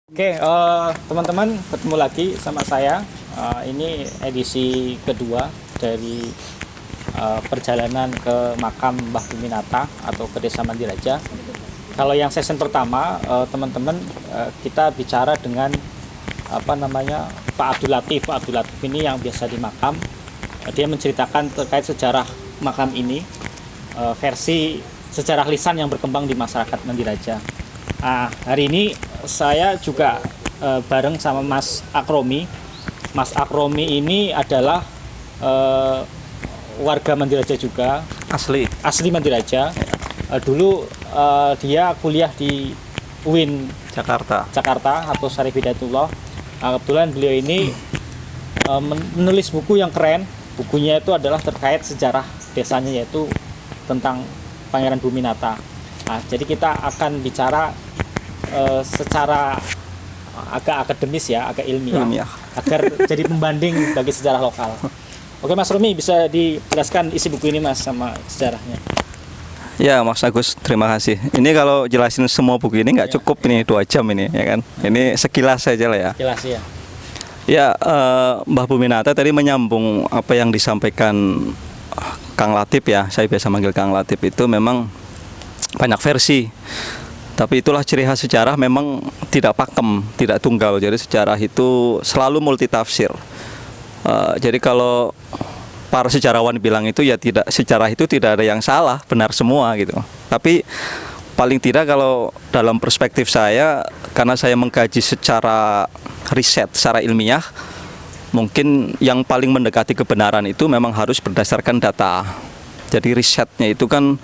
Oke, teman-teman, ketemu lagi sama saya. Ini edisi kedua dari perjalanan ke makam Mbah Buminata atau ke Desa Mandiraja. Kalau yang season pertama, teman-teman, kita bicara dengan Pak Abdul Latif. Pak Abdul Latif ini yang biasa di makam. Dia menceritakan terkait sejarah makam ini, versi sejarah lisan yang berkembang di masyarakat Mandiraja. Nah, hari ini saya juga bareng sama Mas Akromi. Mas Akromi ini adalah warga Mandiraja juga, asli Mandiraja. Dulu dia kuliah di UIN Jakarta atau Syarif Hidayatullah. Nah, kebetulan beliau ini menulis buku yang keren. Bukunya itu adalah terkait sejarah desanya, yaitu tentang Pangeran Buminata. Nah, jadi kita akan bicara secara agak akademis ya, agak ilmiah. Agar jadi pembanding bagi sejarah lokal. Oke, Mas Romi, bisa dijelaskan isi buku ini, Mas, sama sejarahnya? Ya, Mas Agus, terima kasih. Ini kalau jelasin semua buku ini nggak cukup ini 2 jam ini, ya kan? Ini sekilas saja lah ya. Jelas ya. Ya, Mbah Buminata tadi menyambung apa yang disampaikan Kang Latif ya. Saya biasa manggil Kang Latif, itu memang banyak versi. Tapi itulah ciri khas sejarah, memang tidak pakem, tidak tunggal. Jadi sejarah itu selalu multitafsir. Jadi kalau para sejarawan bilang itu ya tidak, sejarah itu tidak ada yang salah, benar semua gitu. Tapi paling tidak kalau dalam perspektif saya, karena saya mengkaji secara riset, secara ilmiah, mungkin yang paling mendekati kebenaran itu memang harus berdasarkan data. Jadi risetnya itu kan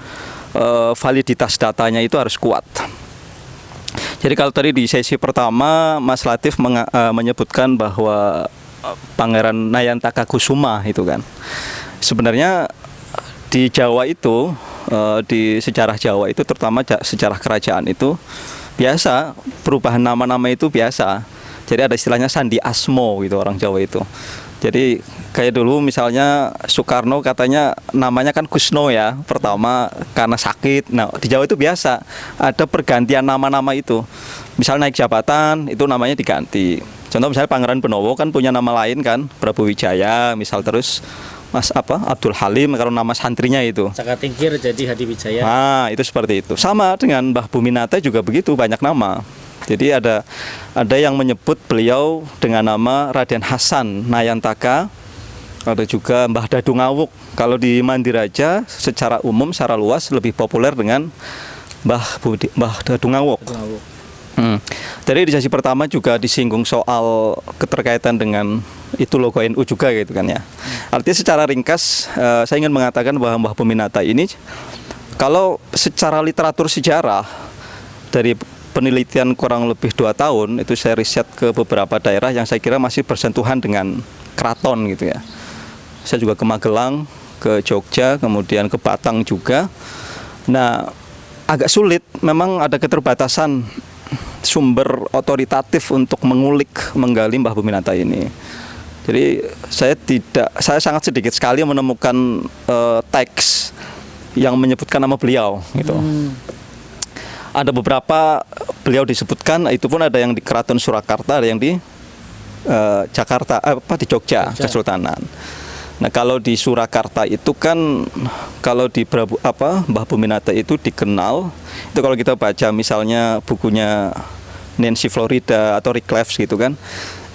validitas datanya itu harus kuat. Jadi kalau tadi di sesi pertama Mas Latif menyebutkan bahwa Pangeran Nayantaka Kusuma itu kan, sebenarnya di Jawa itu, di sejarah Jawa itu, terutama sejarah kerajaan itu biasa, perubahan nama-nama itu biasa. Jadi ada istilahnya sandi asmo gitu orang Jawa itu. Jadi kayak dulu misalnya Soekarno katanya namanya kan Kusno ya, pertama karena sakit. Nah, di Jawa itu biasa ada pergantian nama-nama itu. Misal naik jabatan itu namanya diganti. Contoh misalnya Pangeran Benowo kan punya nama lain kan, Prabu Wijaya, misal, terus Abdul Halim kalau nama santrinya itu. Saka Tingkir jadi Hadi Wijaya. Nah, itu seperti itu. Sama dengan Mbah Buminata juga begitu, banyak nama. Jadi ada yang menyebut beliau dengan nama Raden Hasan Nayantaka, ada juga Mbah Dadu Ngawuk. Kalau di Mandiraja secara umum, secara luas lebih populer dengan Mbah Dadu Ngawuk. Jadi di sesi pertama juga disinggung soal keterkaitan dengan itu logo NU juga gitu kan ya. Artinya secara ringkas saya ingin mengatakan bahwa Mbah Buminata ini, kalau secara literatur sejarah dari penelitian kurang lebih 2 tahun itu saya riset ke beberapa daerah yang saya kira masih bersentuhan dengan keraton gitu ya. Saya juga ke Magelang, ke Jogja, kemudian ke Batang juga. Nah, agak sulit, memang ada keterbatasan sumber otoritatif untuk menggali Mbah Buminata ini. Jadi saya sangat sedikit sekali menemukan teks yang menyebutkan nama beliau gitu. Ada beberapa beliau disebutkan, itu pun ada yang di Keraton Surakarta, ada yang di Jakarta, di Jogja, Kesultanan. Nah, kalau di Surakarta itu kan, kalau di Mbah Buminata itu dikenal, itu kalau kita baca misalnya bukunya Nancy Florida atau Rick Cleves gitu kan,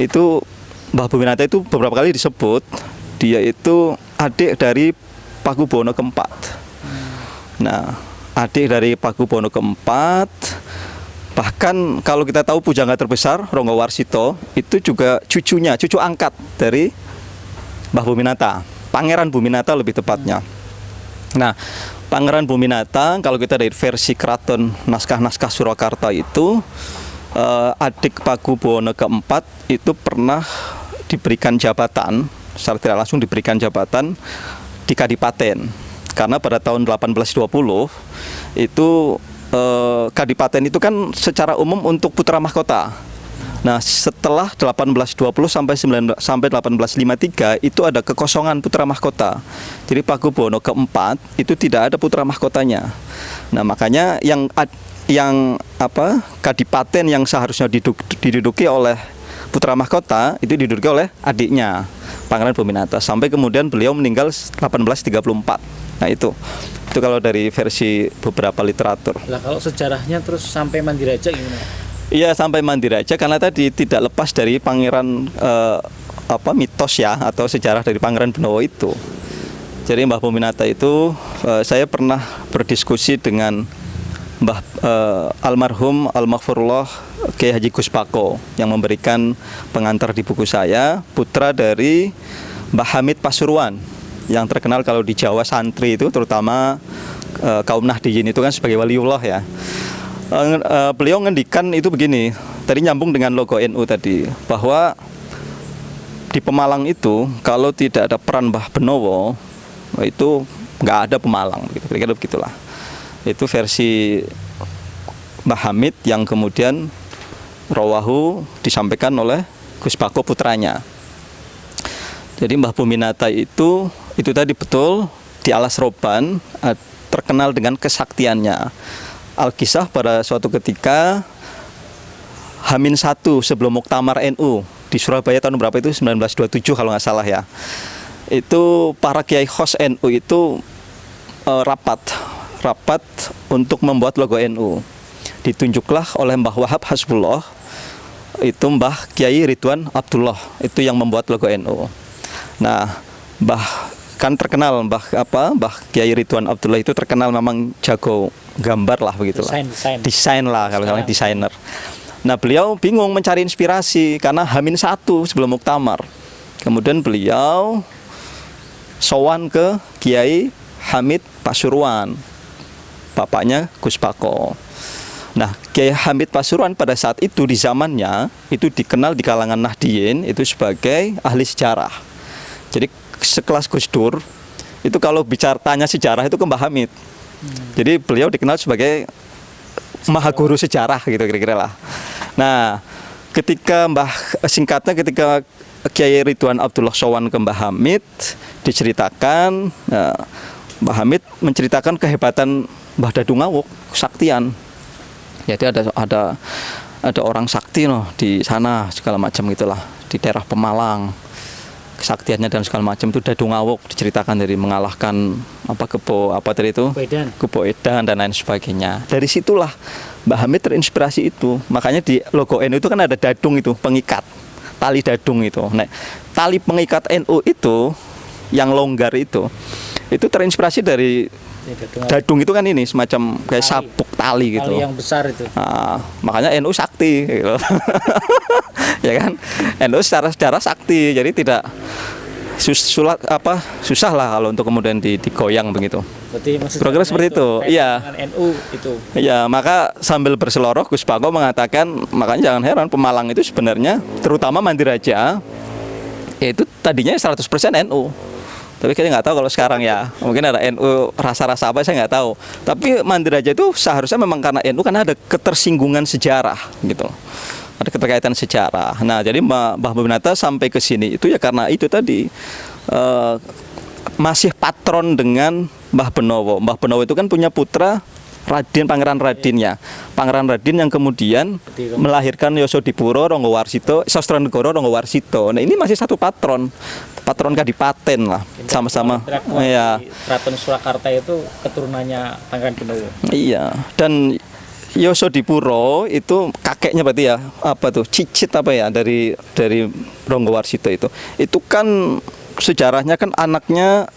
itu Mbah Buminata itu beberapa kali disebut dia itu adik dari Pakubono keempat. Nah, adik dari Pakubono keempat. Bahkan kalau kita tahu pujangga terbesar Ronggo Warsito itu juga cucu angkat dari Mbah Buminata, Pangeran Buminata lebih tepatnya. Nah, Pangeran Buminata kalau kita dari versi keraton naskah-naskah Surakarta itu, adik Pakubono keempat itu pernah diberikan jabatan, secara tidak langsung diberikan jabatan di Kadipaten. Karena pada tahun 1820 itu Kadipaten itu kan secara umum untuk putra mahkota. Nah, setelah 1820 sampai 1853 itu ada kekosongan putra mahkota. Jadi Pakubuwono keempat itu tidak ada putra mahkotanya. Nah, makanya yang kadipaten yang seharusnya diduduki oleh putra mahkota itu diduduki oleh adiknya Pangeran Bominata sampai kemudian beliau meninggal 1834. Nah, itu kalau dari versi beberapa literatur. Lah kalau sejarahnya terus sampai Mandiraja gimana? Iya, sampai Mandiraja karena tadi tidak lepas dari pangeran mitos ya atau sejarah dari Pangeran Benowo itu. Jadi Mbah Bominata itu saya pernah berdiskusi dengan Mbah almarhum Almaghfurullah Kiai Haji Gus Pako yang memberikan pengantar di buku saya, putra dari Mbah Hamid Pasuruan yang terkenal kalau di Jawa santri itu terutama kaum Nahdiyin itu kan sebagai waliullah ya. Beliau ngendikan itu begini, tadi nyambung dengan logo NU tadi, bahwa di Pemalang itu kalau tidak ada peran Mbah Benowo itu nggak ada Pemalang, kira-kira begitulah. Itu versi Mbah Hamid yang kemudian rawahu disampaikan oleh Gus Pako putranya. Jadi Mbah Bominata itu tadi betul di Alas Roban terkenal dengan kesaktiannya. Alkisah pada suatu ketika H-1 sebelum Muktamar NU di Surabaya tahun berapa itu 1927 kalau nggak salah ya. Itu para kiai khos NU itu rapat untuk membuat logo NU. Ditunjuklah oleh Mbah Wahab Hasbullah itu Mbah Kiai Ridwan Abdullah itu yang membuat logo NU. Nah, kan terkenal Mbah Kiai Ridwan Abdullah itu terkenal memang jago gambar lah begitu lah. Desain lah kalau misalnya desainer. Nah, beliau bingung mencari inspirasi karena H-1 sebelum Muktamar. Kemudian beliau sowan ke Kiai Hamid Pasuruan, bapaknya Gus Pako. Nah, Kiai Hamid Pasuruan pada saat itu di zamannya itu dikenal di kalangan Nahdiyin itu sebagai ahli sejarah. Jadi sekelas Gus Dur itu kalau tanya sejarah itu ke Mbah Hamid. Jadi beliau dikenal sebagai maha guru sejarah gitu kira-kira lah. Nah, ketika ketika Kiai Ridwan Abdullah sowan ke Mbah Hamid diceritakan, Mbah Hamid menceritakan kehebatan Mbah Dadungawuk, kesaktian. Jadi ada orang sakti di sana segala macam gitulah di daerah Pemalang. Kesaktiannya dan segala macam itu Dadungawuk diceritakan dari mengalahkan Kupo Edan dan lain sebagainya. Dari situlah Mbah Hamid terinspirasi itu. Makanya di logo NU itu kan ada dadung itu, pengikat. Tali dadung itu. Nah, tali pengikat NU itu yang longgar itu terinspirasi dari dadung itu kan ini semacam kayak sabuk tali gitu. Tali yang besar itu. Nah, makanya NU sakti gitu. Ya kan? NU secara sakti. Jadi tidak susah lah kalau untuk kemudian digoyang begitu. Berarti kira-kira seperti itu. Iya. NU itu. Iya, maka sambil berseloroh Gus Pako mengatakan, makanya jangan heran Pemalang itu sebenarnya terutama Mandiraja itu tadinya 100% NU. Tapi kayaknya nggak tahu kalau sekarang ya. Mungkin ada NU rasa-rasa apa saya nggak tahu. Tapi Mandiraja itu seharusnya memang karena NU karena ada ketersinggungan sejarah gitu. Ada keterkaitan sejarah. Nah, jadi Mbah Bominata sampai ke sini itu ya karena itu tadi masih patron dengan Mbah Benowo. Mbah Benowo itu kan punya putra Raden, Pangeran Radinnya. Pangeran Radin yang kemudian melahirkan Yosodipuro Ronggowarsito, Sastranegara Ronggowarsito. Nah, ini masih satu patron kadipaten lah, sama-sama. Ya. Keraton Surakarta itu keturunannya Pangeran Benowo. Iya, dan Yosodipuro itu kakeknya berarti ya cicit dari Ronggowarsito itu kan sejarahnya kan anaknya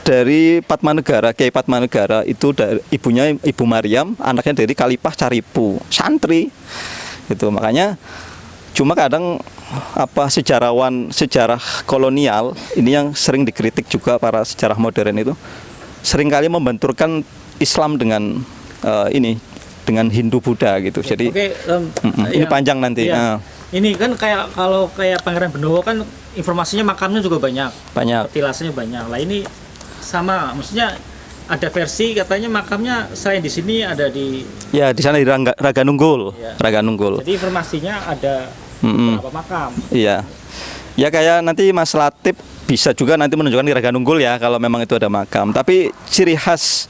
dari Padmanegara, Kiai Padmanegara itu dari ibunya Ibu Maryam, anaknya dari Kalipah Caripu, santri gitu. Makanya cuma kadang sejarah kolonial ini yang sering dikritik juga para sejarah modern itu seringkali membenturkan Islam dengan dengan Hindu Buddha gitu. Jadi ini panjang nanti. Iya. Ini kan kalau Pangeran Benowo kan informasinya makamnya juga banyak. Petilasannya banyak. Lah ini sama, maksudnya ada versi katanya makamnya selain di sini ada di sana di Raganunggul. Ya. Raganunggul. Jadi informasinya ada beberapa makam. Iya. Ya kayak nanti Mas Latif bisa juga nanti menunjukkan di Raganunggul ya kalau memang itu ada makam. Tapi ciri khas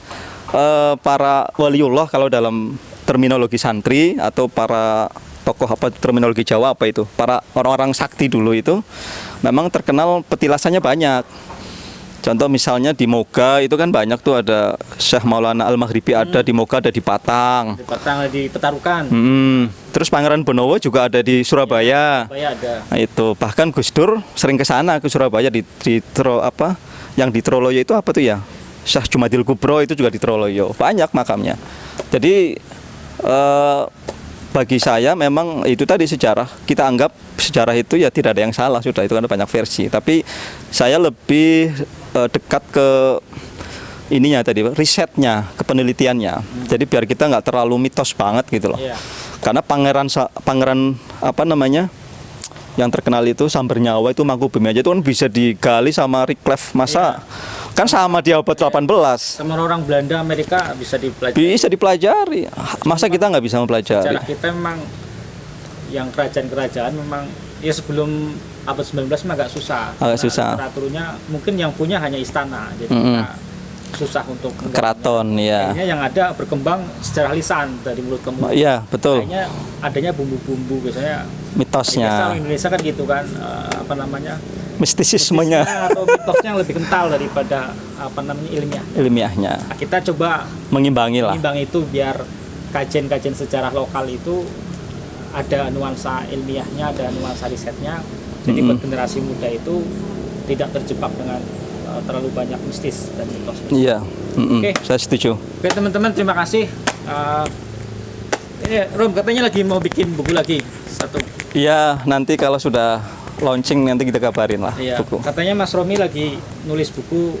para waliullah kalau dalam terminologi santri atau para tokoh apa terminologi Jawa apa itu, para orang-orang sakti dulu itu memang terkenal petilasannya banyak. Contoh misalnya di Moga itu kan banyak tuh, ada Syekh Maulana Al-Maghribi ada di Moga, ada di Patang. Di Patang, di Petarukan. Terus Pangeran Bonowo juga ada di Surabaya. Surabaya ada. Nah, itu bahkan Gus Dur sering ke sana ke Surabaya yang di Troloyo itu apa tuh ya? Syekh Jumadil Kubro itu juga di Troloyo. Banyak makamnya. Jadi bagi saya memang itu tadi sejarah, kita anggap sejarah itu ya tidak ada yang salah, sudah itu kan ada banyak versi. Tapi saya lebih dekat ke ininya tadi, risetnya, ke penelitiannya. Jadi biar kita nggak terlalu mitos banget gitu loh. Karena pangeran apa namanya yang terkenal itu Sambernyawa itu Mangkubumi aja itu kan bisa digali sama Riklef, masa kan sama di abad 18 sama orang Belanda Amerika bisa dipelajari. Bisa dipelajari, masa kita nggak bisa mempelajari? Sejarah kita memang yang kerajaan-kerajaan memang ya sebelum abad 19 memang agak susah. Agak susah. Literaturnya mungkin yang punya hanya istana, jadi kita susah untuk keraton ya. Akhirnya yang ada berkembang sejarah lisan dari mulut ke mulut. Iya betul. Akhirnya adanya bumbu-bumbu biasanya. Mitosnya. Biasa Indonesia kan gitu kan, apa namanya? Mistisismenya atau mitosnya yang lebih kental daripada apa namanya ilmiahnya. Nah, kita coba mengimbangi itu biar kajian-kajian sejarah lokal itu ada nuansa ilmiahnya, ada nuansa risetnya. Jadi buat generasi muda itu tidak terjebak dengan terlalu banyak mistis dan mitos. Iya. Oke. Saya setuju. Oke teman-teman, terima kasih. Ini Rom katanya lagi mau bikin buku lagi satu. Iya, nanti kalau sudah launching nanti kita kabarin lah buku. Katanya Mas Romi lagi nulis buku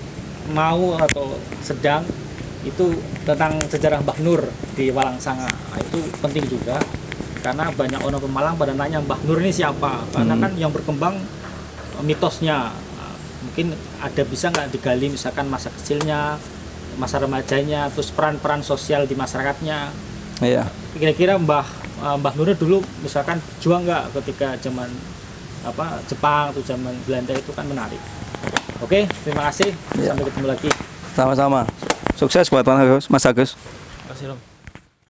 mau atau sedang itu tentang sejarah Mbah Nur di Walangsanga. Nah, itu penting juga karena banyak orang Pemalang pada nanya Mbah Nur ini siapa? Karena kan yang berkembang mitosnya. Mungkin ada bisa nggak digali misalkan masa kecilnya, masa remajanya, terus peran-peran sosial di masyarakatnya. Iya. Kira-kira Mbah Nur dulu misalkan juang nggak ketika zaman Jepang atau zaman Belanda, itu kan menarik. Oke, terima kasih. Sampai ketemu lagi. Sama-sama. Sukses buat Mas Agus. Terima kasih, Rom.